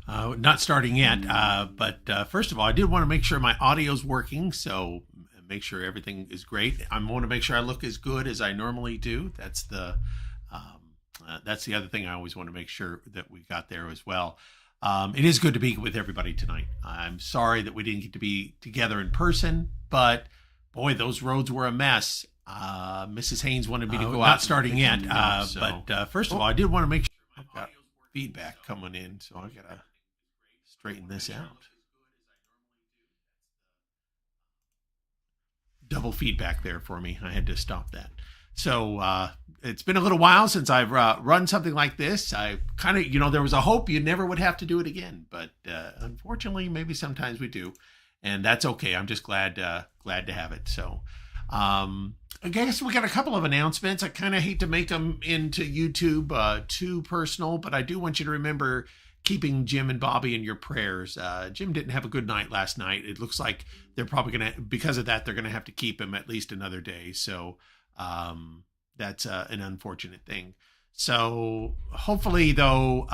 Not starting yet, but first of all, I did want to make sure my audio's working, so make sure everything is great. I want to make sure I look as good as I normally do. That's the other thing I always want to make sure that we got there as well. It is good to be with everybody tonight. I'm sorry that we didn't get to be together in person, but boy, those roads were a mess. Mrs. Haynes wanted me to go out starting yet, but first of all, I did want to make sure I've got feedback coming in, so I gotta straighten this out. Double feedback there for me. I had to stop that. So it's been a little while since I've run something like this. I kind of, there was a hope you never would have to do it again, but unfortunately, maybe sometimes we do, and that's okay. I'm just glad to have it. So I guess we got a couple of announcements. I kind of hate to make them into YouTube too personal, but I do want you to remember keeping Jim and Bobby in your prayers. Jim didn't have a good night last night. It looks like they're probably going to, because of that, they're going to have to keep him at least another day. So that's an unfortunate thing. So hopefully, though,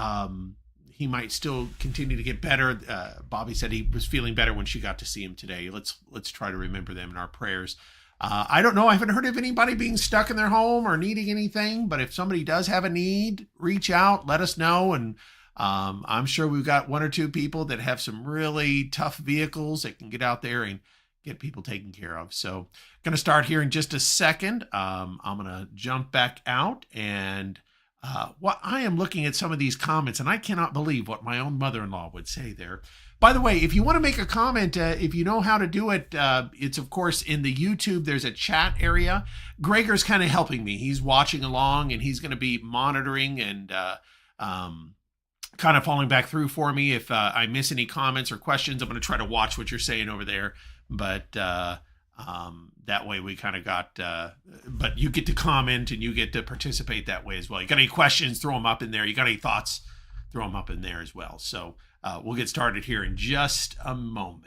he might still continue to get better. Bobby said he was feeling better when she got to see him today. Let's try to remember them in our prayers. I don't know. I haven't heard of anybody being stuck in their home or needing anything, but if somebody does have a need, reach out, let us know. And I'm sure we've got one or two people that have some really tough vehicles that can get out there and get people taken care of. So going to start here in just a second. I'm going to jump back out and what I am looking at some of these comments, and I cannot believe what my own mother-in-law would say there. By the way, if you want to make a comment, if you know how to do it, it's of course in the YouTube, there's a chat area. Gregor's kind of helping me. He's watching along and he's going to be monitoring and kind of falling back through for me. If I miss any comments or questions, I'm going to try to watch what you're saying over there. But that way we kind of got, but you get to comment and you get to participate that way as well. You got any questions, throw them up in there. You got any thoughts, throw them up in there as well. So we'll get started here in just a moment.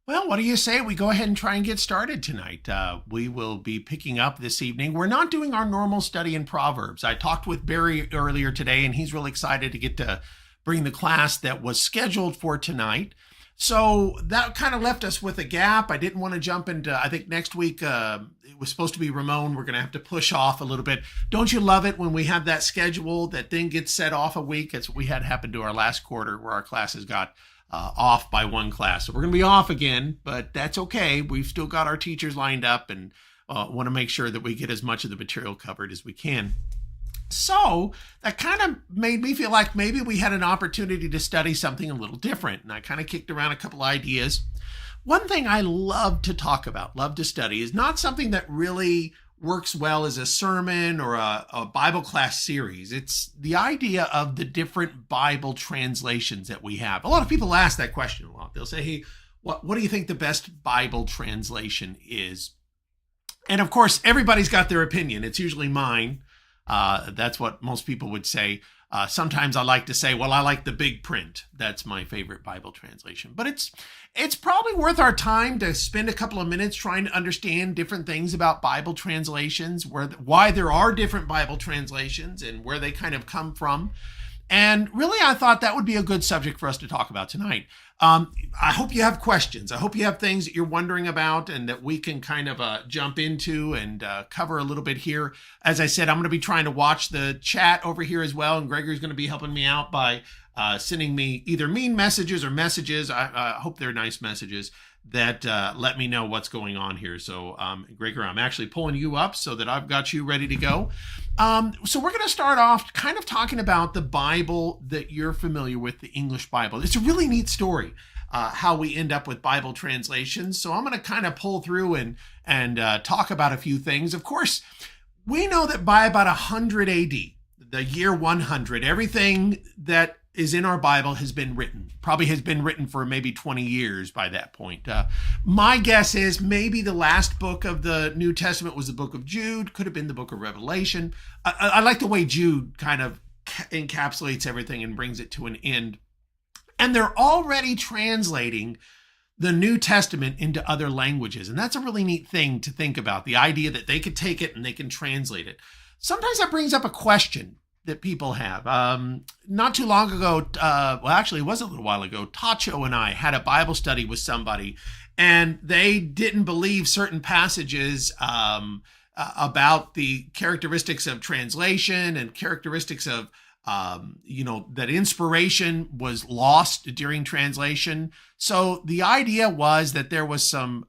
Well, what do you say we go ahead and try and get started tonight? We will be picking up this evening. We're not doing our normal study in Proverbs. I talked with Barry earlier today, and he's really excited to get to bring the class that was scheduled for tonight. So that kind of left us with a gap. I didn't want to jump into, I think next week it was supposed to be Ramon. We're going to have to push off a little bit. Don't you love it when we have that schedule that then gets set off a week? That's what we had happen to our last quarter where our classes got off by one class. So we're going to be off again, but that's okay. We've still got our teachers lined up and want to make sure that we get as much of the material covered as we can. So that kind of made me feel like maybe we had an opportunity to study something a little different. And I kind of kicked around a couple ideas. One thing I love to talk about, love to study, is not something that really works well as a sermon or a Bible class series. It's the idea of the different Bible translations that we have. A lot of people ask that question a lot. They'll say, hey, What do you think the best Bible translation is? And of course, everybody's got their opinion. It's usually mine. That's what most people would say. Sometimes I like to say, well, I like the big print. That's my favorite Bible translation. But it's probably worth our time to spend a couple of minutes trying to understand different things about Bible translations, why there are different Bible translations and where they kind of come from. And really, I thought that would be a good subject for us to talk about tonight. I hope you have questions. I hope you have things that you're wondering about and that we can kind of jump into and cover a little bit here. As I said, I'm going to be trying to watch the chat over here as well. And Gregory's going to be helping me out by sending me either mean messages or messages. I hope they're nice messages that let me know what's going on here. So, Gregor, I'm actually pulling you up so that I've got you ready to go. So we're going to start off kind of talking about the Bible that you're familiar with, the English Bible. It's a really neat story, how we end up with Bible translations. So I'm going to kind of pull through and talk about a few things. Of course, we know that by about 100 AD, the year 100, everything that is in our Bible has been written. Probably has been written for maybe 20 years by that point. My guess is maybe the last book of the New Testament was the book of Jude, could have been the book of Revelation. I like the way Jude kind of encapsulates everything and brings it to an end. And they're already translating the New Testament into other languages. And that's a really neat thing to think about, the idea that they could take it and they can translate it. Sometimes that brings up a question that people have. Not too long ago, well, actually, it was a little while ago, Tacho and I had a Bible study with somebody, and they didn't believe certain passages about the characteristics of translation and characteristics of, that inspiration was lost during translation. So the idea was that there were some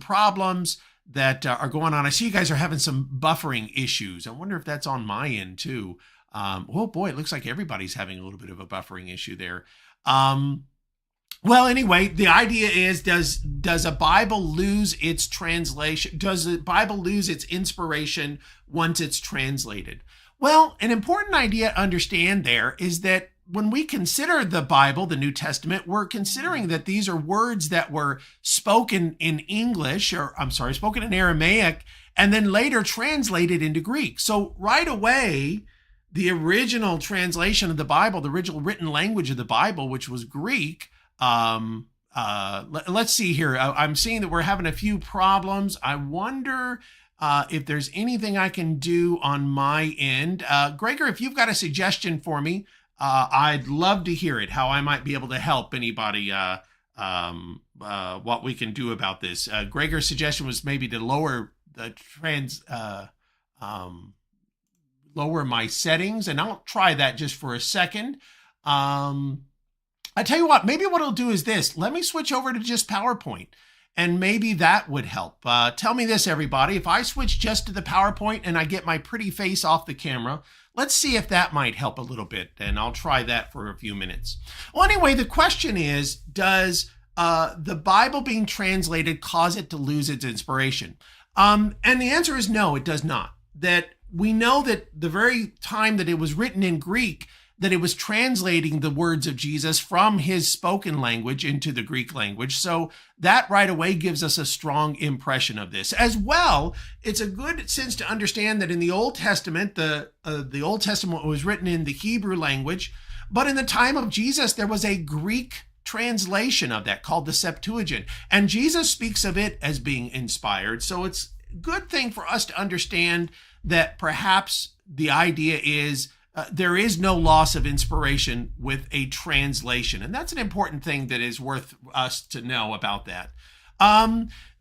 problems that are going on. I see you guys are having some buffering issues. I wonder if that's on my end too. Oh boy, it looks like everybody's having a little bit of a buffering issue there. Well, anyway, the idea is, does a Bible lose its translation? Does the Bible lose its inspiration once it's translated? Well, an important idea to understand there is that when we consider the Bible, the New Testament, we're considering that these are words that were spoken in English, spoken in Aramaic, and then later translated into Greek. So right away, the original translation of the Bible, the original written language of the Bible, which was Greek, let's see here. I'm seeing that we're having a few problems. I wonder if there's anything I can do on my end. Gregor, if you've got a suggestion for me, I'd love to hear it, how I might be able to help anybody, what we can do about this. Gregor's suggestion was maybe to lower the lower my settings, and I'll try that just for a second. I tell you what, maybe what I'll do is this. Let me switch over to just PowerPoint, and maybe that would help. Tell me this, everybody. If I switch just to the PowerPoint and I get my pretty face off the camera, let's see if that might help a little bit, and I'll try that for a few minutes. Well, anyway, the question is, does the Bible being translated cause it to lose its inspiration? And the answer is no, it does not. That we know that the very time that it was written in Greek, that it was translating the words of Jesus from his spoken language into the Greek language. So that right away gives us a strong impression of this. As well, it's a good sense to understand that in the Old Testament, the Old Testament was written in the Hebrew language, but in the time of Jesus, there was a Greek translation of that called the Septuagint. And Jesus speaks of it as being inspired. So it's a good thing for us to understand that perhaps the idea is there is no loss of inspiration with a translation. And that's an important thing that is worth us to know about that.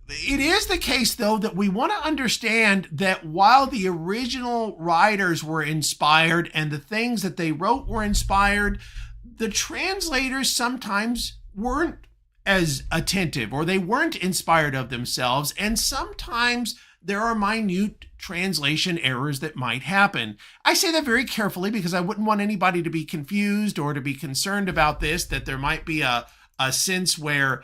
It is the case, though, that we want to understand that while the original writers were inspired and the things that they wrote were inspired, the translators sometimes weren't as attentive, or they weren't inspired of themselves. And sometimes there are minute translation errors that might happen. I say that very carefully because I wouldn't want anybody to be confused or to be concerned about this, that there might be a sense where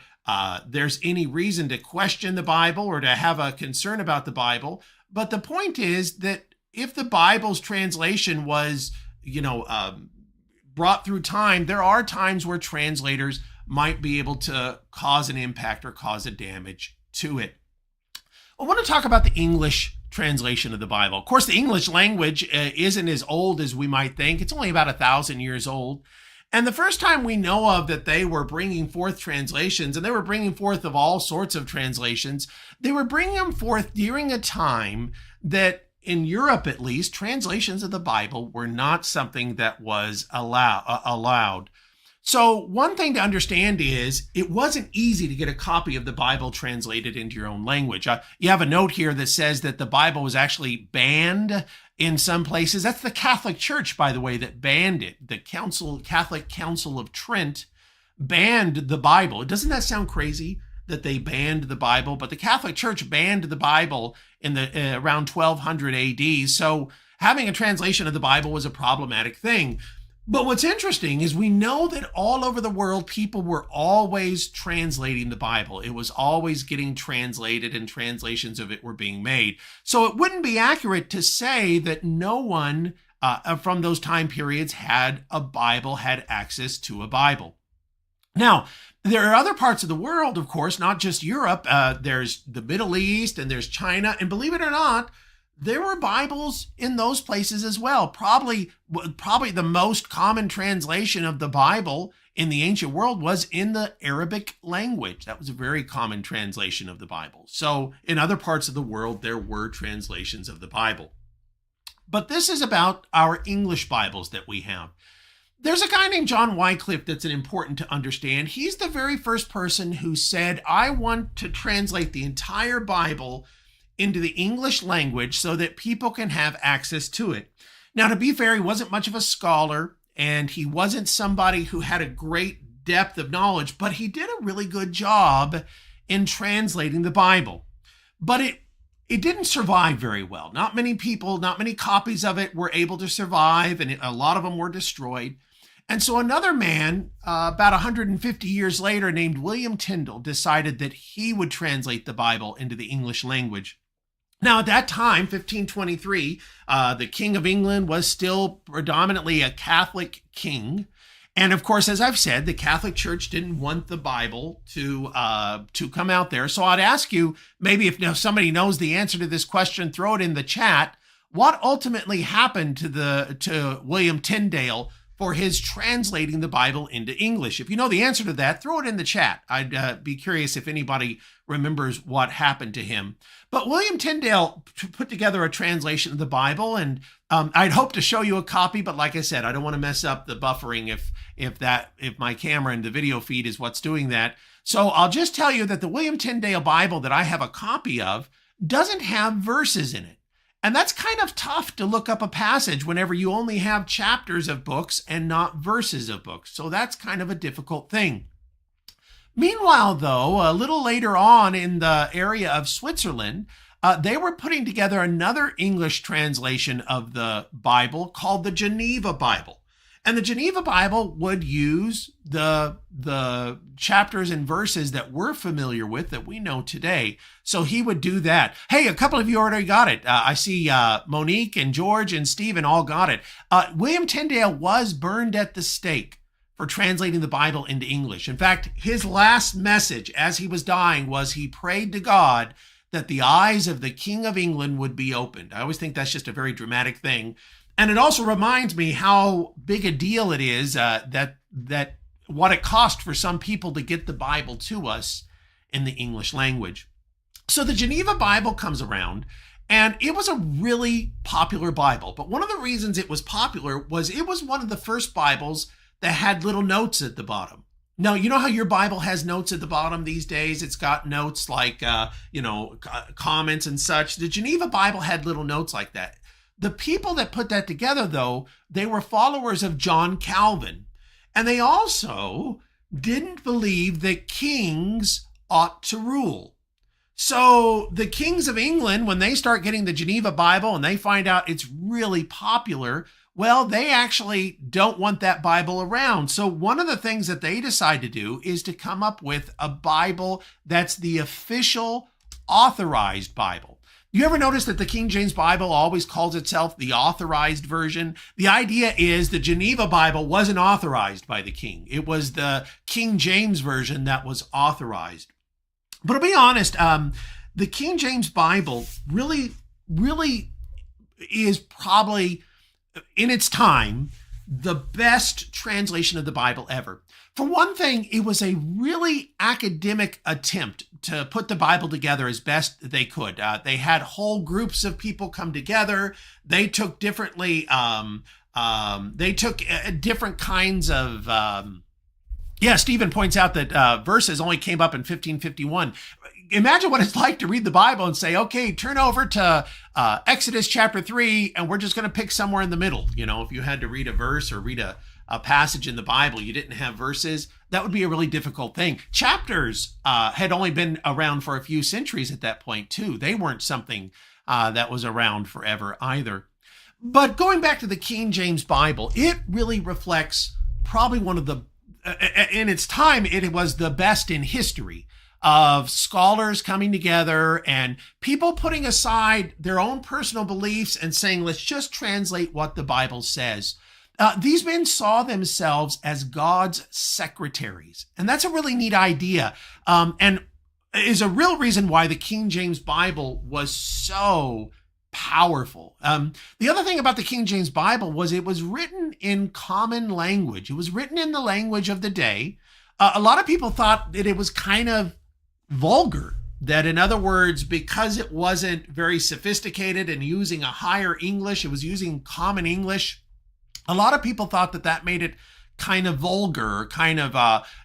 there's any reason to question the Bible or to have a concern about the Bible. But the point is that if the Bible's translation was, brought through time, there are times where translators might be able to cause an impact or cause a damage to it. I want to talk about the English translation of the Bible. Of course, the English language isn't as old as we might think. It's only about 1,000 years old. And the first time we know of that they were bringing forth translations, and they were bringing forth of all sorts of translations, they were bringing them forth during a time that, in Europe at least, translations of the Bible were not something that was allowed. So one thing to understand is it wasn't easy to get a copy of the Bible translated into your own language. You have a note here that says that the Bible was actually banned in some places. That's the Catholic Church, by the way, that banned it. The Catholic Council of Trent banned the Bible. Doesn't that sound crazy that they banned the Bible? But the Catholic Church banned the Bible in the around 1200 AD. So having a translation of the Bible was a problematic thing. But what's interesting is we know that all over the world, people were always translating the Bible. It was always getting translated and translations of it were being made. So it wouldn't be accurate to say that no one from those time periods had a Bible, had access to a Bible. Now, there are other parts of the world, of course, not just Europe. There's the Middle East and there's China. And believe it or not, there were Bibles in those places as well. Probably the most common translation of the Bible in the ancient world was in the Arabic language. That was a very common translation of the Bible. So in other parts of the world, there were translations of the Bible. But this is about our English Bibles that we have. There's a guy named John Wycliffe that's important to understand. He's the very first person who said, I want to translate the entire Bible into the English language so that people can have access to it. Now, to be fair, he wasn't much of a scholar, and he wasn't somebody who had a great depth of knowledge, but he did a really good job in translating the Bible. But it didn't survive very well. Not many people, not many copies of it were able to survive, and a lot of them were destroyed. And so another man, about 150 years later, named William Tyndale, decided that he would translate the Bible into the English language. Now, at that time, 1523, the King of England was still predominantly a Catholic king. And of course, as I've said, the Catholic Church didn't want the Bible to come out there. So I'd ask you, maybe if somebody knows the answer to this question, throw it in the chat. What ultimately happened to William Tyndale for his translating the Bible into English? If you know the answer to that, throw it in the chat. I'd be curious if anybody remembers what happened to him. But William Tyndale put together a translation of the Bible, and I'd hope to show you a copy, but like I said, I don't want to mess up the buffering if my camera and the video feed is what's doing that. So I'll just tell you that the William Tyndale Bible that I have a copy of doesn't have verses in it. And that's kind of tough to look up a passage whenever you only have chapters of books and not verses of books. So that's kind of a difficult thing. Meanwhile, though, a little later on in the area of Switzerland, they were putting together another English translation of the Bible called the Geneva Bible. And the Geneva Bible would use the chapters and verses that we're familiar with, that we know today. So he would do that. Hey, a couple of you already got it. I see Monique and George and Stephen all got it. William Tyndale was burned at the stake for translating the Bible into English. In fact, his last message as he was dying was he prayed to God that the eyes of the King of England would be opened. I always think that's just a very dramatic thing. And it also reminds me how big a deal it is that what it cost for some people to get the Bible to us in the English language. So the Geneva Bible comes around, and it was a really popular Bible. But one of the reasons it was popular was it was one of the first Bibles that had little notes at the bottom. Now, you know how your Bible has notes at the bottom these days? It's got notes like, comments and such. The Geneva Bible had little notes like that. The people that put that together, though, they were followers of John Calvin. And they also didn't believe that kings ought to rule. So the kings of England, when they start getting the Geneva Bible and they find out it's really popular, well, they actually don't want that Bible around. So one of the things that they decide to do is to come up with a Bible that's the official authorized Bible. You ever notice that the King James Bible always calls itself the authorized version? The idea is the Geneva Bible wasn't authorized by the king. It was the King James version that was authorized. But to be honest, the King James Bible really is probably, in its time, the best translation of the Bible ever. For one thing, it was a really academic attempt to put the Bible together as best they could. They had whole groups of people come together. They took different kinds of, Stephen points out that verses only came up in 1551. Imagine what it's like to read the Bible and say, okay, turn over to Exodus chapter 3, and we're just going to pick somewhere in the middle. You know, if you had to read a verse or read a passage in the Bible, you didn't have verses, that would be a really difficult thing. Chapters had only been around for a few centuries at that point, too. They weren't something that was around forever either. But going back to the King James Bible, it really reflects probably one of the, in its time, it was the best in history of scholars coming together and people putting aside their own personal beliefs and saying, let's just translate what the Bible says. These men saw themselves as God's secretaries. And that's a really neat idea. And is a real reason why the King James Bible was so powerful. The other thing about the King James Bible was it was written in common language. It was written in the language of the day. A lot of people thought that it was kind of vulgar. That, in other words, because it wasn't very sophisticated and using a higher English, it was using common English. A lot of people thought that that made it kind of vulgar, kind of,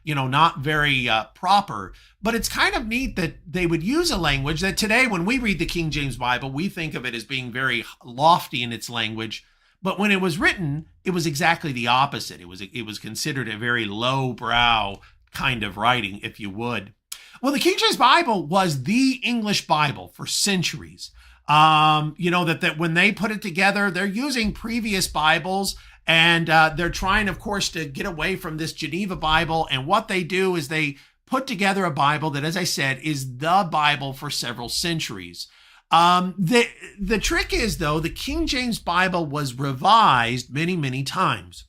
not very proper. But it's kind of neat that they would use a language that today, when we read the King James Bible, we think of it as being very lofty in its language. But when it was written, it was exactly the opposite. It was considered a very lowbrow kind of writing, if you would. Well, the King James Bible was the English Bible for centuries. That when they put it together, they're using previous Bibles, and they're trying, of course, to get away from this Geneva Bible. And what they do is they put together a Bible that, as I said, is the Bible for several centuries. The trick is, though, the King James Bible was revised many, many times.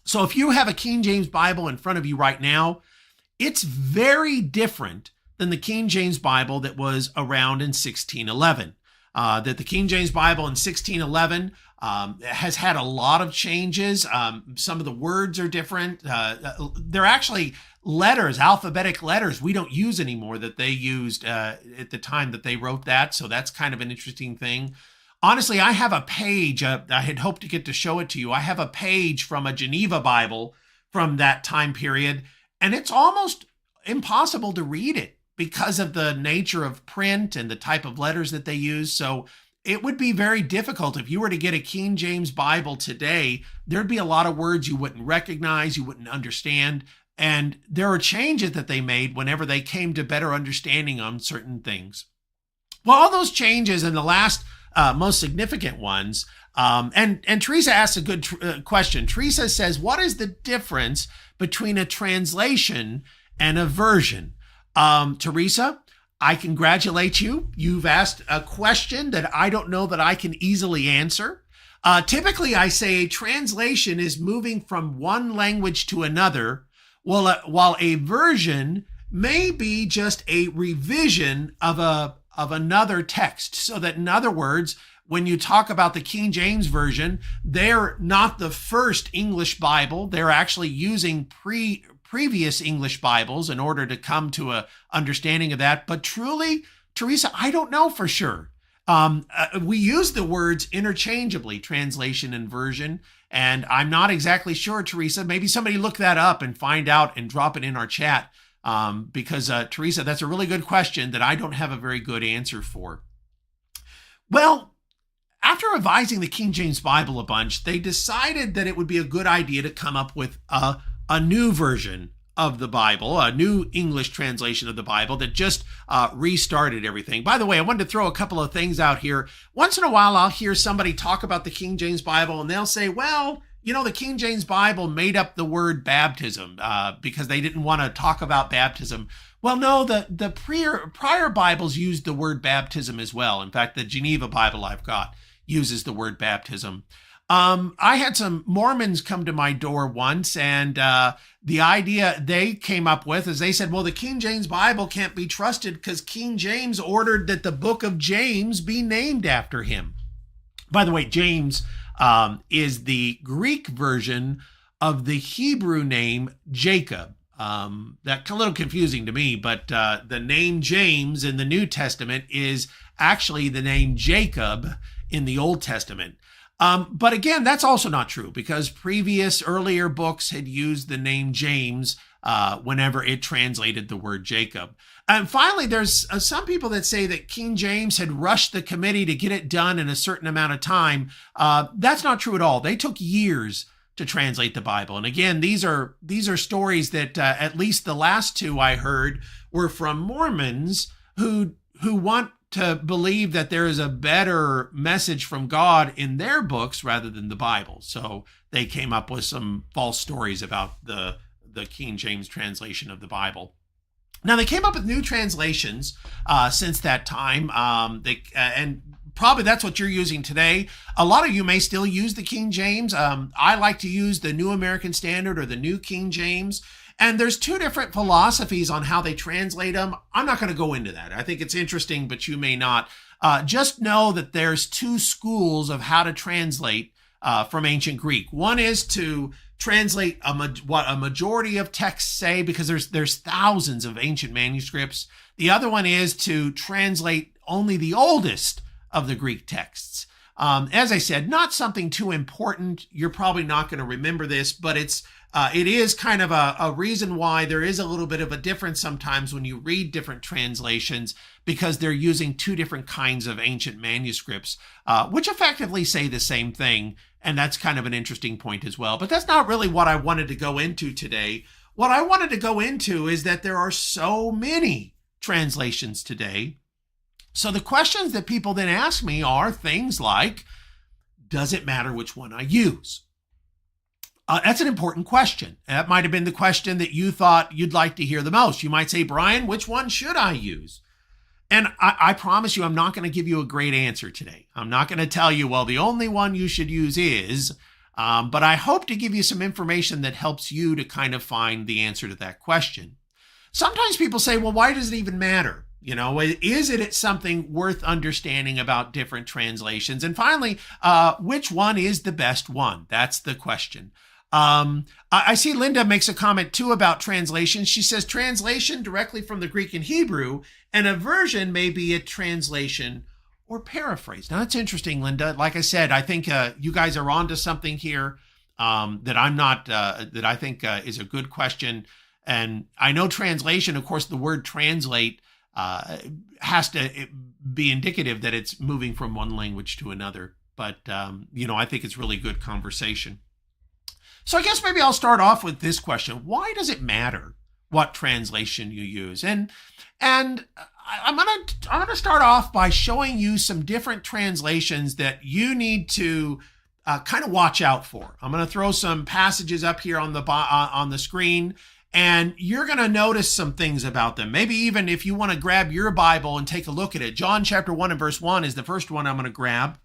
So if you have a King James Bible in front of you right now, it's very different than the King James Bible that was around in 1611. That the King James Bible in 1611 has had a lot of changes. Some of the words are different. They're actually letters, alphabetic letters we don't use anymore that they used at the time that they wrote that. So that's kind of an interesting thing. Honestly, I have a page. I had hoped to get to show it to you. I have a page from a Geneva Bible from that time period, and it's almost impossible to read it because of the nature of print and the type of letters that they use. So it would be very difficult if you were to get a King James Bible today. There'd be a lot of words you wouldn't recognize, you wouldn't understand. And there are changes that they made whenever they came to better understanding on certain things. Well, all those changes and the last most significant ones, and Teresa asks a good question. Teresa says, what is the difference between a translation and a version? Teresa, I congratulate you. You've asked a question that I don't know that I can easily answer. Typically, I say a translation is moving from one language to another, while a version may be just a revision of another text. So that, in other words, when you talk about the King James Version, they're not the first English Bible. They're actually using previous English Bibles in order to come to a understanding of that. But truly, Teresa, I don't know for sure. We use the words interchangeably, translation and version, and I'm not exactly sure, Teresa. Maybe somebody look that up and find out and drop it in our chat, because Teresa, that's a really good question that I don't have a very good answer for. Well, after revising the King James Bible a bunch, they decided that it would be a good idea to come up with a new version of the Bible, a new English translation of the Bible that just restarted everything. By the way, I wanted to throw a couple of things out here. Once in a while, I'll hear somebody talk about the King James Bible, and they'll say, well, the King James Bible made up the word baptism because they didn't want to talk about baptism. Well, no, the prior Bibles used the word baptism as well. In fact, the Geneva Bible I've got uses the word baptism. I had some Mormons come to my door once, and the idea they came up with is they said, well, the King James Bible can't be trusted because King James ordered that the book of James be named after him. By the way, James is the Greek version of the Hebrew name Jacob. That's a little confusing to me, but the name James in the New Testament is actually the name Jacob in the Old Testament. But again, that's also not true because earlier books had used the name James whenever it translated the word Jacob. And finally, there's some people that say that King James had rushed the committee to get it done in a certain amount of time. That's not true at all. They took years to translate the Bible. And again, these are stories that at least the last two I heard were from Mormons who want to believe that there is a better message from God in their books rather than the Bible. So they came up with some false stories about the King James translation of the Bible. Now, they came up with new translations since that time, and probably that's what you're using today. A lot of you may still use the King James. I like to use the New American Standard or the New King James. And there's two different philosophies on how they translate them. I'm not going to go into that. I think it's interesting, but you may not. Just know that there's two schools of how to translate from ancient Greek. One is to translate what a majority of texts say, because there's thousands of ancient manuscripts. The other one is to translate only the oldest of the Greek texts. As I said, not something too important. You're probably not going to remember this, but it is kind of a reason why there is a little bit of a difference sometimes when you read different translations, because they're using two different kinds of ancient manuscripts, which effectively say the same thing. And that's kind of an interesting point as well. But that's not really what I wanted to go into today. What I wanted to go into is that there are so many translations today. So the questions that people then ask me are things like, does it matter which one I use? That's an important question. That might have been the question that you thought you'd like to hear the most. You might say, Brian, which one should I use? And I promise you, I'm not going to give you a great answer today. I'm not going to tell you, well, the only one you should use is, but I hope to give you some information that helps you to kind of find the answer to that question. Sometimes people say, well, why does it even matter? You know, is it something worth understanding about different translations? And finally, which one is the best one? That's the question. I see Linda makes a comment too about translation. She says translation directly from the Greek and Hebrew, and a version may be a translation or paraphrase. Now that's interesting, Linda. Like I said, I think you guys are onto something here that I think is a good question. And I know translation, of course, the word translate has to be indicative that it's moving from one language to another. But, I think it's really good conversation. So I guess maybe I'll start off with this question. Why does it matter what translation you use? And I'm gonna start off by showing you some different translations that you need to kind of watch out for. I'm going to throw some passages up here on the screen, and you're going to notice some things about them. Maybe even if you want to grab your Bible and take a look at it. John chapter 1 and verse 1 is the first one I'm going to grab.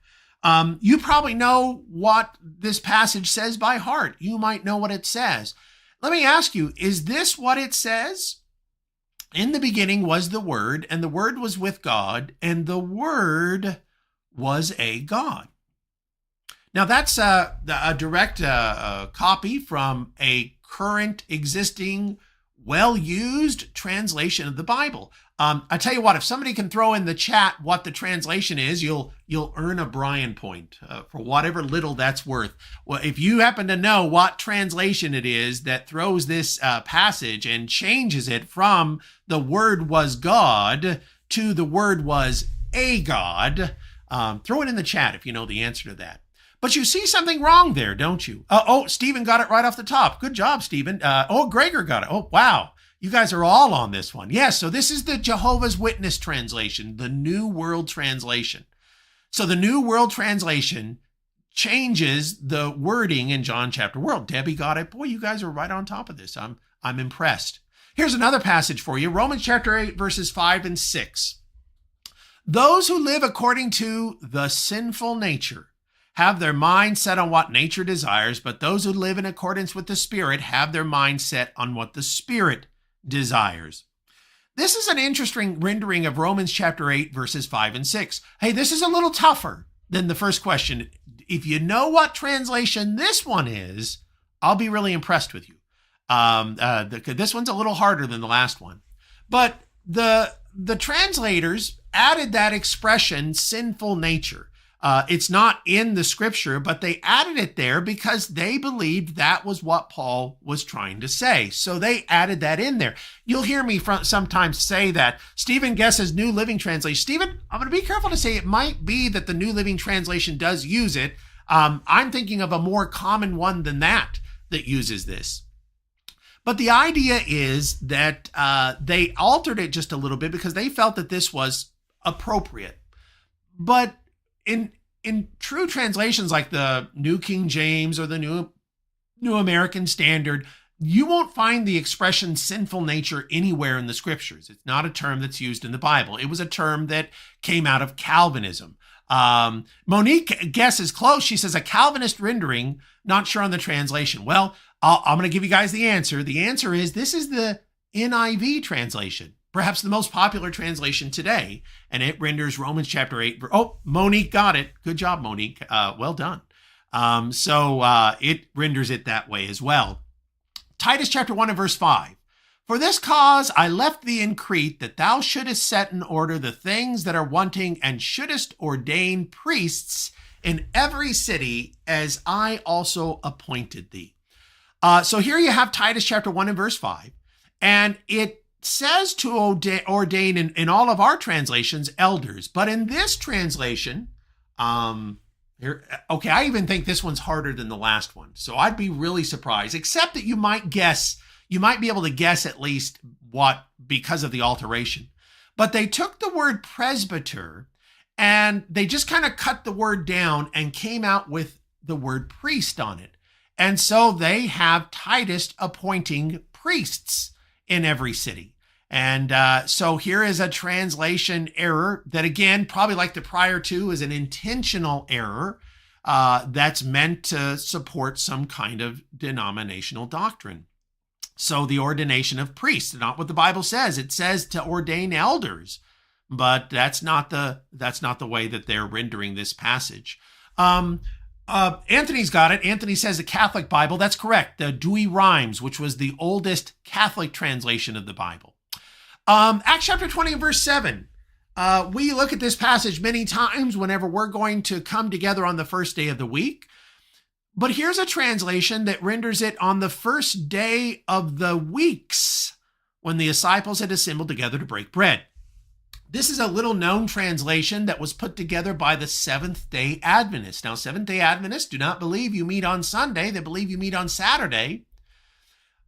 You probably know what this passage says by heart. You might know what it says. Let me ask you, is this what it says? In the beginning was the Word, and the Word was with God, and the Word was a God. Now that's a direct copy from a current, existing, well-used translation of the Bible. I tell you what, if somebody can throw in the chat what the translation is, you'll earn a Brian point for whatever little that's worth. Well, if you happen to know what translation it is that throws this passage and changes it from the Word was God to the Word was a God, throw it in the chat if you know the answer to that. But you see something wrong there, don't you? Stephen got it right off the top. Good job, Stephen. Gregor got it. Oh, wow. You guys are all on this one. Yes, so this is the Jehovah's Witness translation, the New World Translation. So the New World Translation changes the wording in John chapter 1. Debbie got it. Boy, you guys are right on top of this. I'm impressed. Here's another passage for you. Romans chapter 8, verses 5 and 6. Those who live according to the sinful nature have their mind set on what nature desires, but those who live in accordance with the Spirit have their mind set on what the Spirit desires. This is an interesting rendering of Romans chapter 8, verses 5 and 6. Hey, this is a little tougher than the first question. If you know what translation this one is, I'll be really impressed with you. This one's a little harder than the last one. But the translators added that expression, sinful nature. It's not in the scripture, but they added it there because they believed that was what Paul was trying to say. So they added that in there. You'll hear me sometimes say that. Stephen guesses New Living Translation. Stephen, I'm going to be careful to say it might be that the New Living Translation does use it. I'm thinking of a more common one than that uses this. But the idea is that they altered it just a little bit because they felt that this was appropriate. But in true translations like the New King James or the New American Standard, you won't find the expression sinful nature anywhere in the scriptures. It's not a term that's used in the Bible. It was a term that came out of Calvinism. Monique guesses close. She says a Calvinist rendering, not sure on the translation. Well, I'm going to give you guys the answer. The answer is this is the NIV translation, perhaps the most popular translation today, and it renders Romans chapter 8. Oh, Monique got it. Good job, Monique. Well done. So it renders it that way as well. Titus chapter 1 and verse 5. For this cause I left thee in Crete, that thou shouldest set in order the things that are wanting, and shouldest ordain priests in every city, as I also appointed thee. So here you have Titus chapter 1 and verse 5, and it says to ordain in all of our translations elders, but in this translation, I even think this one's harder than the last one. So I'd be really surprised, except that you might be able to guess at least what, because of the alteration. But they took the word presbyter and they just kind of cut the word down and came out with the word priest on it. And so they have Titus appointing priests in every city. And so here is a translation error that, again, probably like the prior two, is an intentional error that's meant to support some kind of denominational doctrine. So the ordination of priests, not what the Bible says. It says to ordain elders, but that's not the way that they're rendering this passage. Anthony's got it. Anthony says the Catholic Bible. That's correct. The Douay-Rheims, which was the oldest Catholic translation of the Bible. Acts chapter 20 and verse 7. We look at this passage many times whenever we're going to come together on the first day of the week. But here's a translation that renders it on the first day of the weeks, when the disciples had assembled together to break bread. This is a little known translation that was put together by the Seventh-day Adventists. Now, Seventh-day Adventists do not believe you meet on Sunday. They believe you meet on Saturday.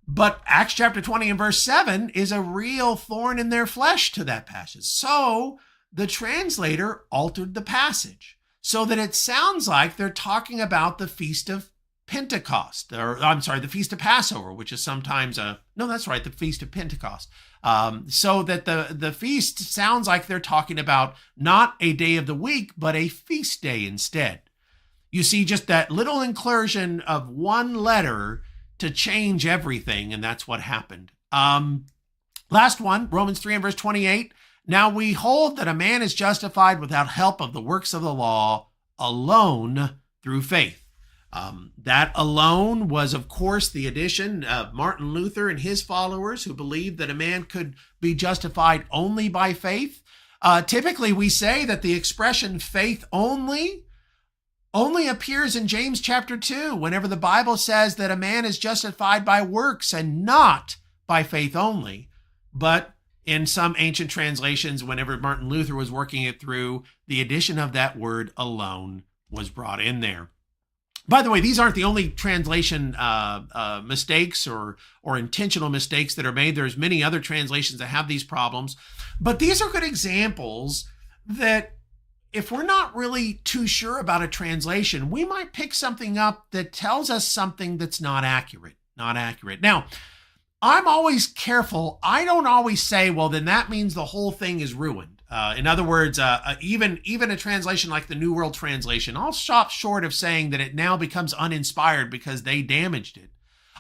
But Acts chapter 20 and verse 7 is a real thorn in their flesh to that passage. So the translator altered the passage so that it sounds like they're talking about the Feast of Pentecost, the Feast of Passover, which is sometimes the Feast of Pentecost. So that the feast sounds like they're talking about not a day of the week, but a feast day instead. You see just that little inclusion of one letter to change everything, and that's what happened. Last one, Romans 3 and verse 28. Now we hold that a man is justified without help of the works of the law, alone through faith. That alone was, of course, the addition of Martin Luther and his followers, who believed that a man could be justified only by faith. Typically, we say that the expression faith only appears in James chapter 2, whenever the Bible says that a man is justified by works and not by faith only. But in some ancient translations, whenever Martin Luther was working it through, the addition of that word alone was brought in there. By the way, these aren't the only translation mistakes or intentional mistakes that are made. There's many other translations that have these problems. But these are good examples that if we're not really too sure about a translation, we might pick something up that tells us something that's not accurate. Now, I'm always careful. I don't always say, well, then that means the whole thing is ruined. In other words, even a translation like the New World Translation, I'll stop short of saying that it now becomes uninspired because they damaged it.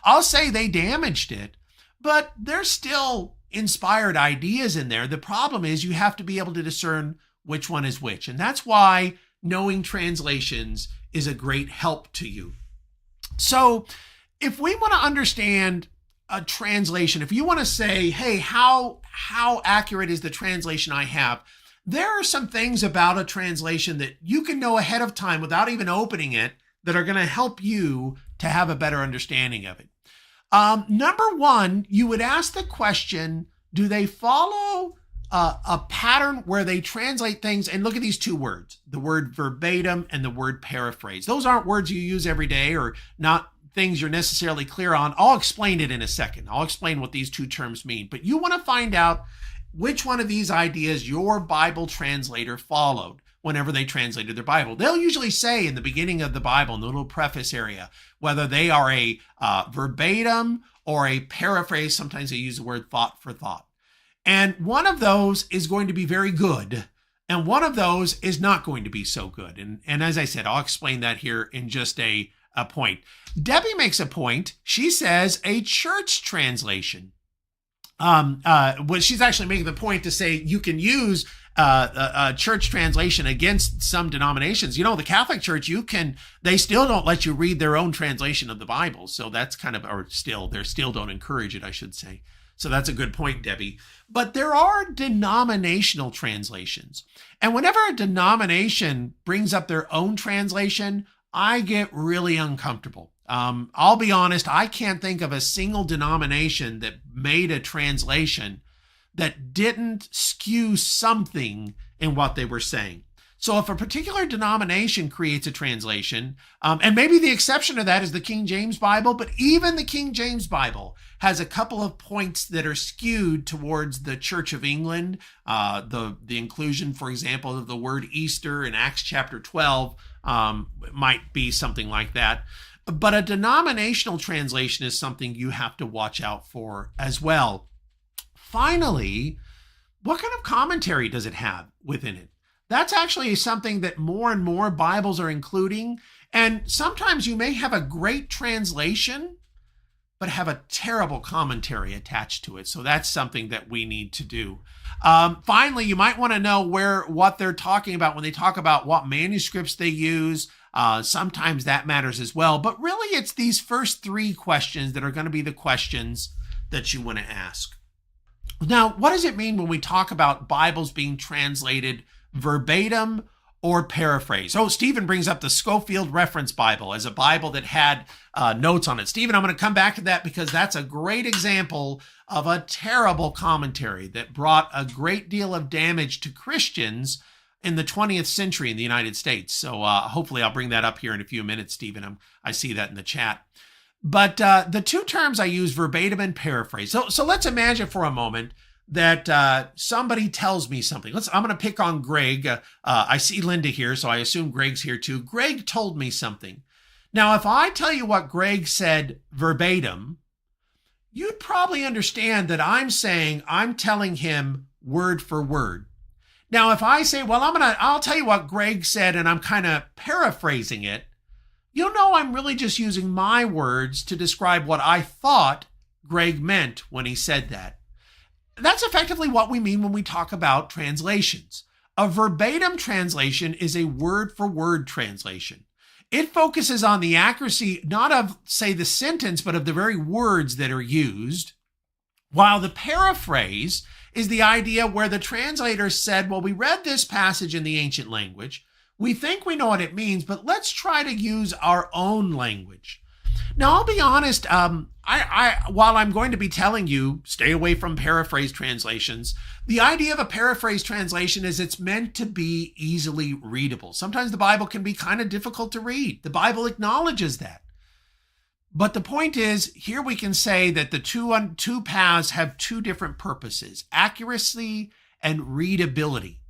I'll say they damaged it, but there's still inspired ideas in there. The problem is you have to be able to discern which one is which. And that's why knowing translations is a great help to you. So if we want to understand a translation, if you want to say, hey, how accurate is the translation I have? There are some things about a translation that you can know ahead of time without even opening it that are going to help you to have a better understanding of it. Number one, you would ask the question, do they follow a pattern where they translate things? And look at these two words, the word verbatim and the word paraphrase. Those aren't words you use every day or not things you're necessarily clear on. I'll explain it in a second. I'll explain what these two terms mean. But you want to find out which one of these ideas your Bible translator followed whenever they translated their Bible. They'll usually say in the beginning of the Bible, in the little preface area, whether they are a verbatim or a paraphrase. Sometimes they use the word thought for thought. And one of those is going to be very good, and one of those is not going to be so good. And as I said, I'll explain that here in just a point. Debbie makes a point. She says a church translation. She's actually making the point to say you can use a church translation against some denominations. You know, the Catholic Church, they still don't let you read their own translation of the Bible. So that's they still don't encourage it, I should say. So that's a good point, Debbie. But there are denominational translations. And whenever a denomination brings up their own translation, I get really uncomfortable. I'll be honest, I can't think of a single denomination that made a translation that didn't skew something in what they were saying. So if a particular denomination creates a translation, and maybe the exception to that is the King James Bible, but even the King James Bible has a couple of points that are skewed towards the Church of England. The inclusion, for example, of the word Easter in Acts chapter 12 might be something like that. But a denominational translation is something you have to watch out for as well. Finally, what kind of commentary does it have within it? That's actually something that more and more Bibles are including. And sometimes you may have a great translation, but have a terrible commentary attached to it. So that's something that we need to do. Finally, you might want to know what they're talking about when they talk about what manuscripts they use. Sometimes that matters as well. But really, it's these first three questions that are going to be the questions that you want to ask. Now, what does it mean when we talk about Bibles being translated verbatim or paraphrase? Oh, Stephen brings up the Schofield Reference Bible as a Bible that had notes on it. Stephen, I'm going to come back to that because that's a great example of a terrible commentary that brought a great deal of damage to Christians in the 20th century in the United States. So hopefully I'll bring that up here in a few minutes, Stephen. I see that in the chat. But the two terms I use, verbatim and paraphrase. So let's imagine for a moment that somebody tells me something. I'm going to pick on Greg. I see Linda here, so I assume Greg's here too. Greg told me something. Now, if I tell you what Greg said verbatim, you'd probably understand that I'm telling him word for word. Now, if I say, well, I'll tell you what Greg said, and I'm kind of paraphrasing it, you'll know I'm really just using my words to describe what I thought Greg meant when he said that. That's effectively what we mean when we talk about translations. A verbatim translation is a word-for-word translation. It focuses on the accuracy, not of, say, the sentence, but of the very words that are used, while the paraphrase is the idea where the translator said, well, we read this passage in the ancient language. We think we know what it means, but let's try to use our own language. Now, I'll be honest, while I'm going to be telling you, stay away from paraphrase translations, the idea of a paraphrase translation is it's meant to be easily readable. Sometimes the Bible can be kind of difficult to read. The Bible acknowledges that. But the point is, here we can say that the two paths have two different purposes, accuracy and readability.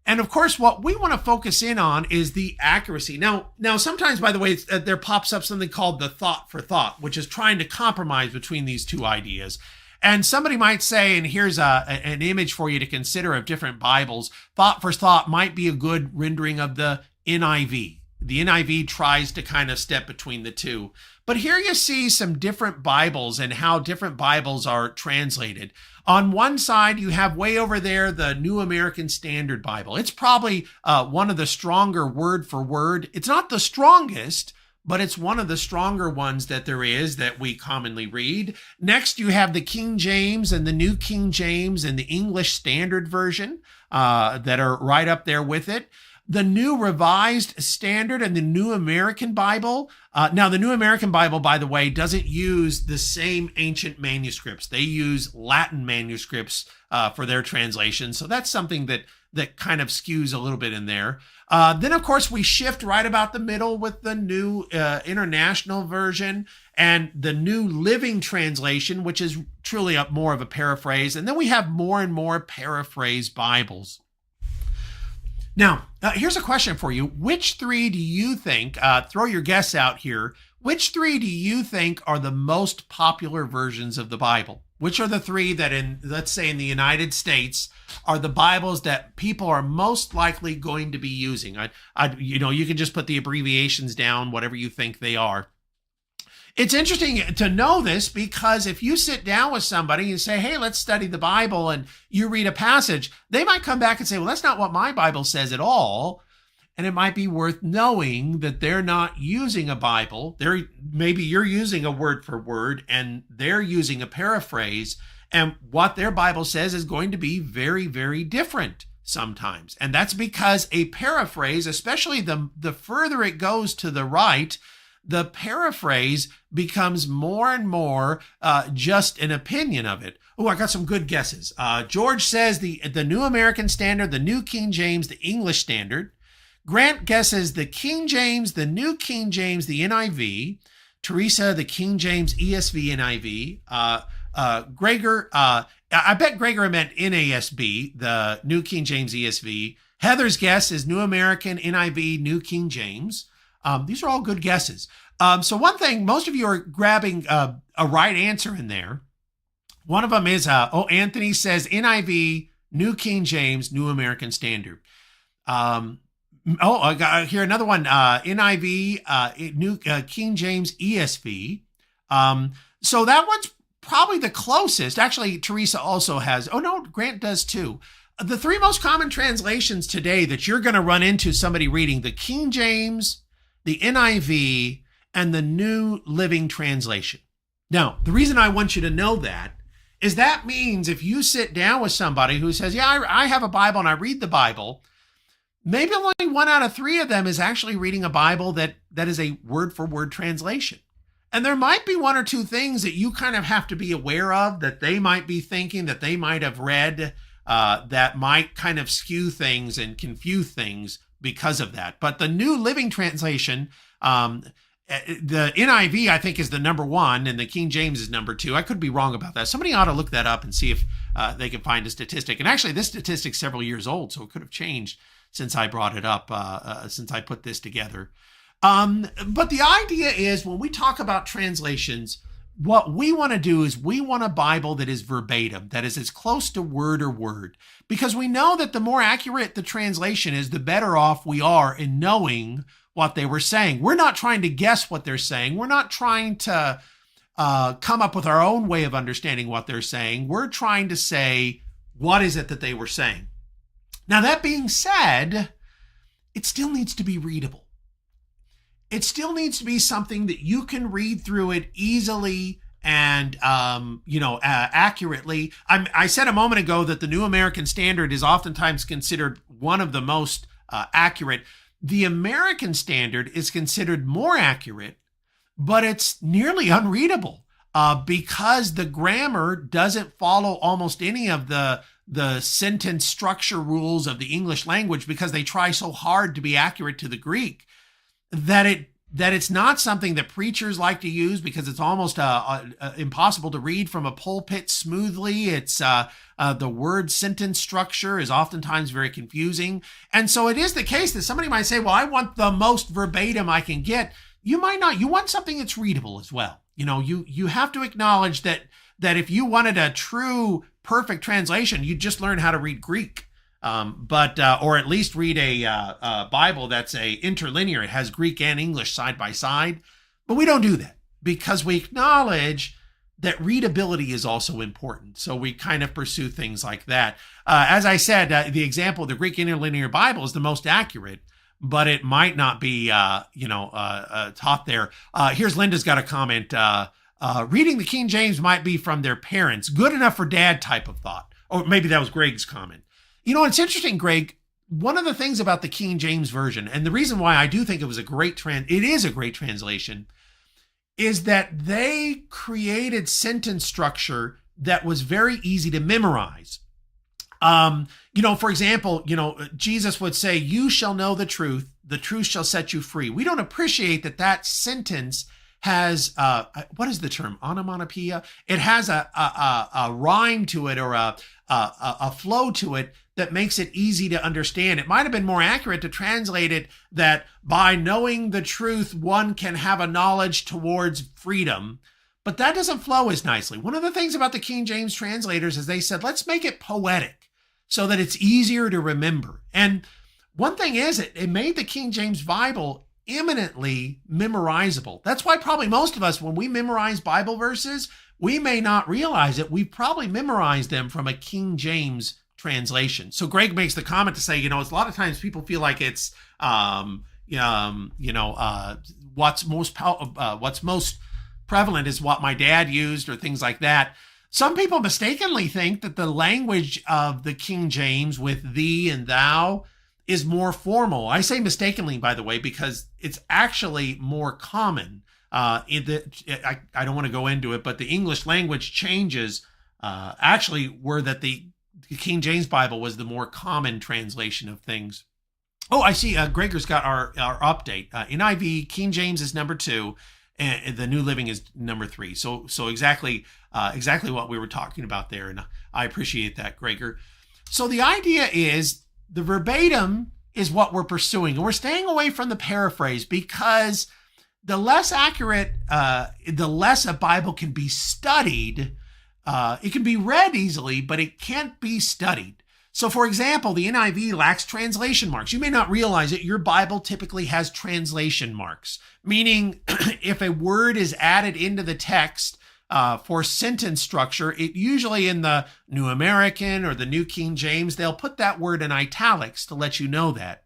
And of course, what we want to focus in on is the accuracy. Now, sometimes, by the way, there pops up something called the thought for thought, which is trying to compromise between these two ideas. And somebody might say, and here's an image for you to consider of different Bibles. Thought for thought might be a good rendering of the NIV. The NIV tries to kind of step between the two. But here you see some different Bibles and how different Bibles are translated. On one side, you have way over there the New American Standard Bible. It's probably one of the stronger word for word. It's not the strongest, but it's one of the stronger ones that there is that we commonly read. Next, you have the King James and the New King James and the English Standard Version that are right up there with it. The New Revised Standard and the New American Bible. Now, the New American Bible, by the way, doesn't use the same ancient manuscripts. They use Latin manuscripts for their translation. So that's something that kind of skews a little bit in there. Then, of course, we shift right about the middle with the New International Version and the New Living Translation, which is truly more of a paraphrase. And then we have more and more paraphrase Bibles. Now, here's a question for you. Which three do you think, throw your guess out here, which three do you think are the most popular versions of the Bible? Which are the three that let's say in the United States, are the Bibles that people are most likely going to be using? You can just put the abbreviations down, whatever you think they are. It's interesting to know this because if you sit down with somebody and say, hey, let's study the Bible, and you read a passage, they might come back and say, well, that's not what my Bible says at all. And it might be worth knowing that they're not using a Bible. Maybe you're using a word for word and they're using a paraphrase. And what their Bible says is going to be very, very different sometimes. And that's because a paraphrase, especially the further it goes to the right, the paraphrase becomes more and more just an opinion of it. Oh, I got some good guesses. George says the New American Standard, the New King James, the English Standard. Grant guesses the King James, the New King James, the NIV. Teresa, the King James, ESV, NIV. Gregor, I bet Gregor meant NASB, the New King James, ESV. Heather's guess is New American, NIV, New King James. These are all good guesses. So one thing, most of you are grabbing a right answer in there. One of them is, Anthony says NIV, New King James, New American Standard. I got here another one, NIV, New King James, ESV. So that one's probably the closest. Actually, Teresa also has, Grant does too. The three most common translations today that you're going to run into somebody reading, the King James, the NIV, and the New Living Translation. Now, the reason I want you to know that is that means if you sit down with somebody who says, yeah, I have a Bible and I read the Bible, maybe only 1 out of 3 of them is actually reading a Bible that is a word-for-word translation. And there might be 1 or 2 things that you kind of have to be aware of that they might be thinking, that they might have read, that might kind of skew things and confuse things because of that. But the New Living Translation, the NIV, I think, is the number 1, and the King James is number 2. I could be wrong about that. Somebody ought to look that up and see if they can find a statistic. And actually, this statistic's several years old, so it could have changed since I brought it up, since I put this together. But the idea is when we talk about translations, what we want to do is we want a Bible that is verbatim, that is as close to word or word, because we know that the more accurate the translation is, the better off we are in knowing what they were saying. We're not trying to guess what they're saying. We're not trying to come up with our own way of understanding what they're saying. We're trying to say, what is it that they were saying? Now, that being said, it still needs to be readable. It still needs to be something that you can read through it easily and, accurately. I said a moment ago that the New American Standard is oftentimes considered one of the most accurate. The American Standard is considered more accurate, but it's nearly unreadable because the grammar doesn't follow almost any of the sentence structure rules of the English language, because they try so hard to be accurate to the Greek that that it's not something that preachers like to use because it's almost impossible to read from a pulpit smoothly. It's the word sentence structure is oftentimes very confusing. And so it is the case that somebody might say, well, I want the most verbatim I can get. You might not. You want something that's readable as well. You have to acknowledge that if you wanted a true perfect translation, you'd just learn how to read Greek. Or at least read a Bible that's a interlinear. It has Greek and English side by side. But we don't do that because we acknowledge that readability is also important. So we kind of pursue things like that. As I said, the example of the Greek interlinear Bible is the most accurate, but it might not be, taught there. Here's Linda's got a comment. Reading the King James might be from their parents. Good enough for dad type of thought. Or maybe that was Greg's comment. It's interesting, Greg. One of the things about the King James Version, and the reason why I do think it is a great translation, is that they created sentence structure that was very easy to memorize. For example, Jesus would say, "You shall know the truth shall set you free." We don't appreciate that sentence has what is the term? Onomatopoeia. It has a rhyme to it or a flow to it that makes it easy to understand. It might have been more accurate to translate it that by knowing the truth, one can have a knowledge towards freedom, but that doesn't flow as nicely. One of the things about the King James translators is they said, let's make it poetic so that it's easier to remember. And one thing is it made the King James Bible eminently memorizable. That's why probably most of us, when we memorize Bible verses, we may not realize it. We've probably memorized them from a King James translation. So Greg makes the comment to say, it's a lot of times people feel like it's, what's most prevalent is what my dad used or things like that. Some people mistakenly think that the language of the King James with thee and thou is more formal. I say mistakenly, by the way, because it's actually more common. I don't want to go into it, but the English language changes actually were that the King James Bible was the more common translation of things. Oh, I see. Gregor's got our update. NIV, King James is number 2, and the New Living is number 3. So exactly what we were talking about there, and I appreciate that, Gregor. So the idea is the verbatim is what we're pursuing, and we're staying away from the paraphrase because the less accurate, the less a Bible can be studied. It can be read easily, but it can't be studied. So, for example, the NIV lacks translation marks. You may not realize it. Your Bible typically has translation marks, meaning if a word is added into the text for sentence structure, it usually in the New American or the New King James, they'll put that word in italics to let you know that.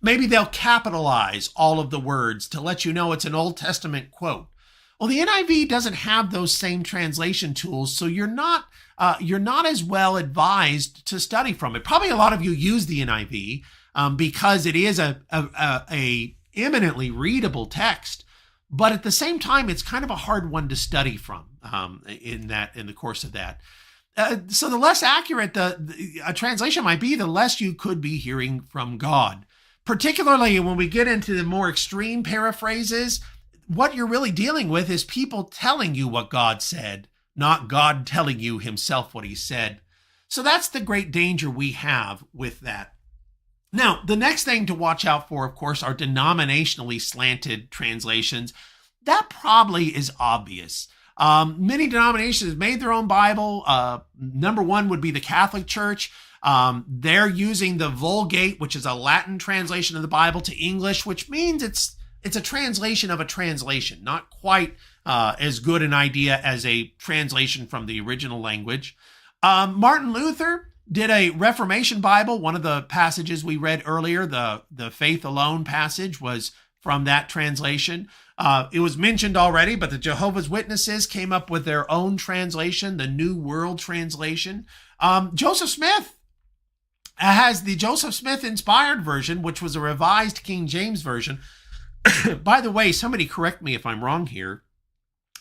Maybe they'll capitalize all of the words to let you know it's an Old Testament quote. Well, the NIV doesn't have those same translation tools, so you're not as well advised to study from it. Probably a lot of you use the NIV because it is a eminently readable text, but at the same time, it's kind of a hard one to study from in the course of that. So the less accurate a translation might be, the less you could be hearing from God. Particularly when we get into the more extreme paraphrases, what you're really dealing with is people telling you what God said, not God telling you himself what he said. So that's the great danger we have with that. Now, the next thing to watch out for, of course, are denominationally slanted translations. That probably is obvious. Many denominations made their own Bible. Number one would be the Catholic Church. They're using the Vulgate, which is a Latin translation of the Bible, to English, which means it's a translation of a translation, not quite as good an idea as a translation from the original language. Martin Luther did a Reformation Bible. One of the passages we read earlier, the faith alone passage, was from that translation. It was mentioned already, but the Jehovah's Witnesses came up with their own translation, the New World Translation. Joseph Smith has the Joseph Smith inspired version, which was a revised King James version. By the way, somebody correct me if I'm wrong here.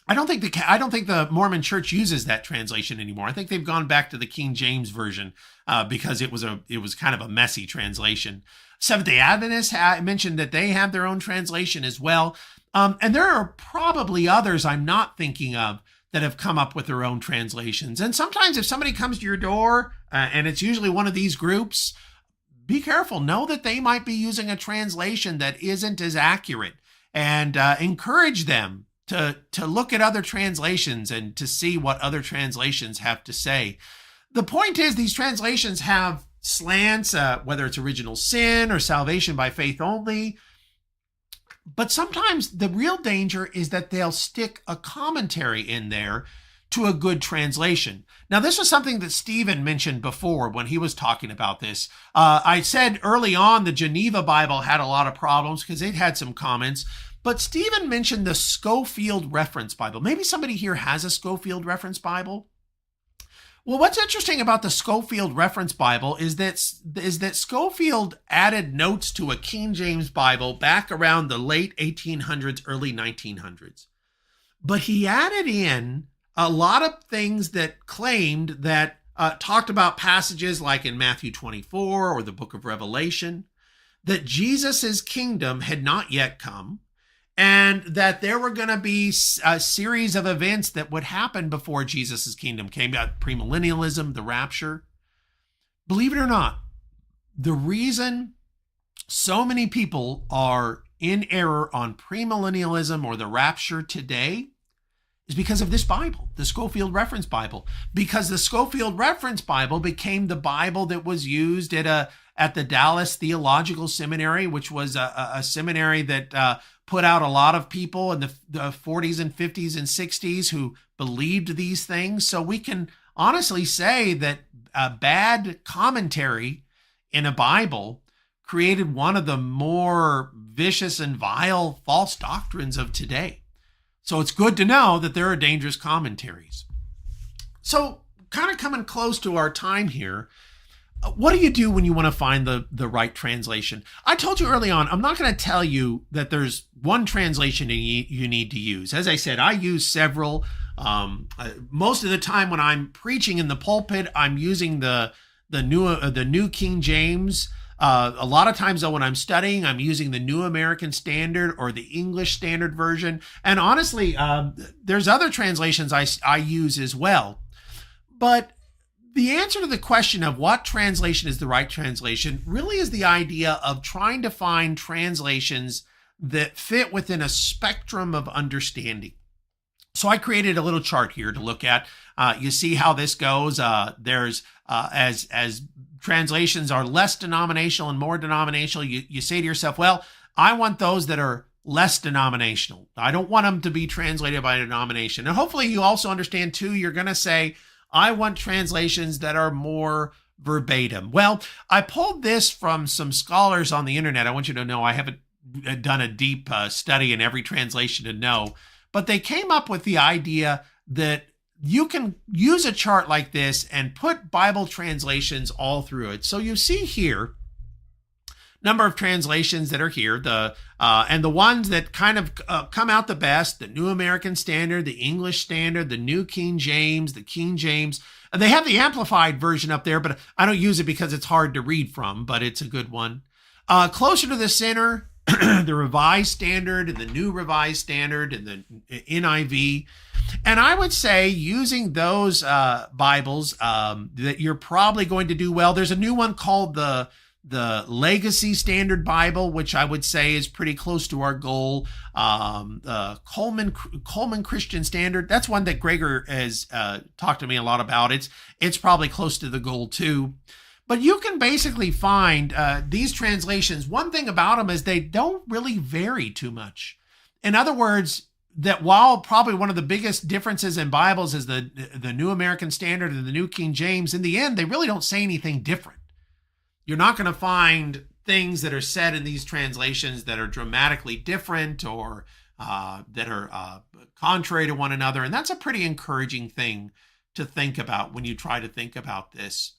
I don't think the Mormon Church uses that translation anymore. I think they've gone back to the King James version because it was kind of a messy translation. Seventh-day Adventists mentioned that they have their own translation as well, and there are probably others I'm not thinking of that have come up with their own translations. And sometimes if somebody comes to your door, and it's usually one of these groups, be careful. Know that they might be using a translation that isn't as accurate, and encourage them to look at other translations and to see what other translations have to say. The point is, these translations have slants, whether it's original sin or salvation by faith only. But sometimes the real danger is that they'll stick a commentary in there to a good translation. Now, this was something that Stephen mentioned before when he was talking about this. I said early on the Geneva Bible had a lot of problems because it had some comments. But Stephen mentioned the Scofield Reference Bible. Maybe somebody here has a Scofield Reference Bible. Well, what's interesting about the Scofield Reference Bible is that Scofield added notes to a King James Bible back around the late 1800s, early 1900s. But he added in a lot of things that claimed that talked about passages like in Matthew 24 or the book of Revelation, that Jesus's kingdom had not yet come, and that there were going to be a series of events that would happen before Jesus' kingdom came, premillennialism, the rapture. Believe it or not, the reason so many people are in error on premillennialism or the rapture today is because of this Bible, the Scofield Reference Bible. Because the Scofield Reference Bible became the Bible that was used at the Dallas Theological Seminary, which was a seminary that put out a lot of people in the 40s and 50s and 60s who believed these things. So we can honestly say that a bad commentary in a Bible created one of the more vicious and vile false doctrines of today. So it's good to know that there are dangerous commentaries. So kind of coming close to our time here, what do you do when you want to find the right translation? I told you early on, I'm not going to tell you that there's one translation you need to use. As I said, I use several. Most of the time when I'm preaching in the pulpit, I'm using the New King James. A lot of times though, when I'm studying, I'm using the New American Standard or the English Standard Version. And honestly, there's other translations I use as well. But the answer to the question of what translation is the right translation really is the idea of trying to find translations that fit within a spectrum of understanding. So I created a little chart here to look at. You see how this goes. There's as translations are less denominational and more denominational, you say to yourself, well, I want those that are less denominational. I don't want them to be translated by denomination. And hopefully you also understand too, you're going to say, I want translations that are more verbatim. Well, I pulled this from some scholars on the internet. I want you to know I haven't done a deep study in every translation to know, but they came up with the idea that you can use a chart like this and put Bible translations all through it. So you see here, number of translations that are here, and the ones that kind of come out the best, the New American Standard, the English Standard, the New King James, the King James. And they have the amplified version up there, but I don't use it because it's hard to read from, but it's a good one. Closer to the center, the Revised Standard and the New Revised Standard and the NIV. And I would say using those Bibles that you're probably going to do well. There's a new one called the Legacy Standard Bible, which I would say is pretty close to our goal. Coleman Christian Standard, that's one that Gregor has talked to me a lot about. It's probably close to the goal too. But you can basically find these translations. One thing about them is they don't really vary too much. In other words, that while probably one of the biggest differences in Bibles is the New American Standard and the New King James, in the end, they really don't say anything different. You're not going to find things that are said in these translations that are dramatically different or that are contrary to one another. And that's a pretty encouraging thing to think about when you try to think about this.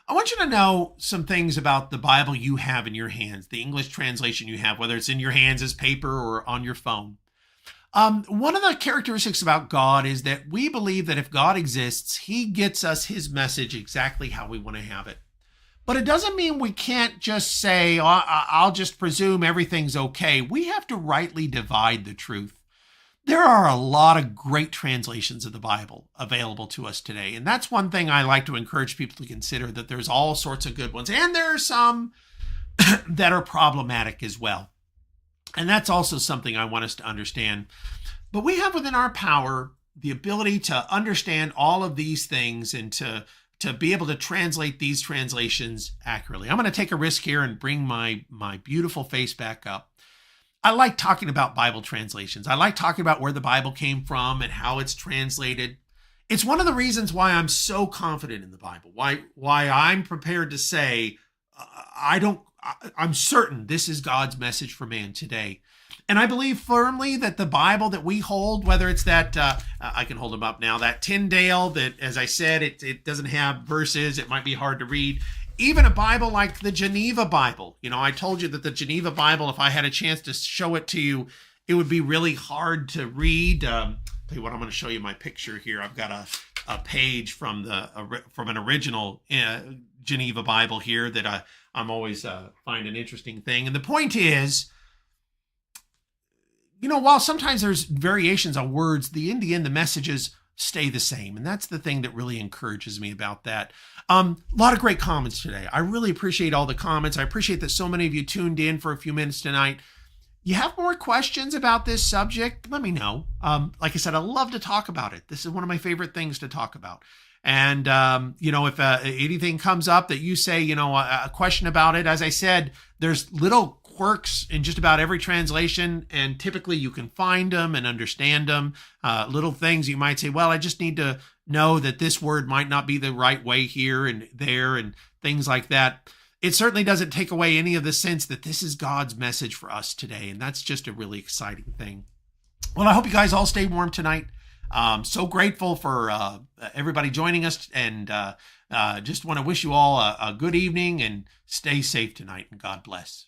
I want you to know some things about the Bible you have in your hands, the English translation you have, whether it's in your hands as paper or on your phone. One of the characteristics about God is that we believe that if God exists, he gets us his message exactly how we want to have it. But it doesn't mean we can't just say, "Oh, I'll just presume everything's okay." We have to rightly divide the truth. There are a lot of great translations of the Bible available to us today. And that's one thing I like to encourage people to consider, that there's all sorts of good ones. And there are some that are problematic as well. And that's also something I want us to understand. But we have within our power the ability to understand all of these things and to be able to translate these translations accurately. I'm going to take a risk here and bring my beautiful face back up. I like talking about Bible translations. I like talking about where the Bible came from and how it's translated. It's one of the reasons why I'm so confident in the Bible, why I'm prepared to say, I'm certain this is God's message for man today. And I believe firmly that the Bible that we hold, whether it's that, I can hold them up now, that Tyndale that, as I said, it doesn't have verses, it might be hard to read. Even a Bible like the Geneva Bible. You know, I told you that the Geneva Bible, if I had a chance to show it to you, it would be really hard to read. Tell you what, I'm going to show you my picture here. I've got a page from an original Geneva Bible here that I'm always find an interesting thing. And the point is, you know, while sometimes there's variations on words, in the end, the messages stay the same. And that's the thing that really encourages me about that. A lot of great comments today. I really appreciate all the comments. I appreciate that so many of you tuned in for a few minutes tonight. You have more questions about this subject? Let me know. Like I said, I love to talk about it. This is one of my favorite things to talk about. And, you know, if anything comes up that you say, you know, a question about it, as I said, there's little quirks in just about every translation, and typically you can find them and understand them. Little things you might say, well, I just need to know that this word might not be the right way here and there and things like that. It certainly doesn't take away any of the sense that this is God's message for us today. And that's just a really exciting thing. Well, I hope you guys all stay warm tonight. So grateful for everybody joining us, and just want to wish you all a good evening and stay safe tonight, and God bless.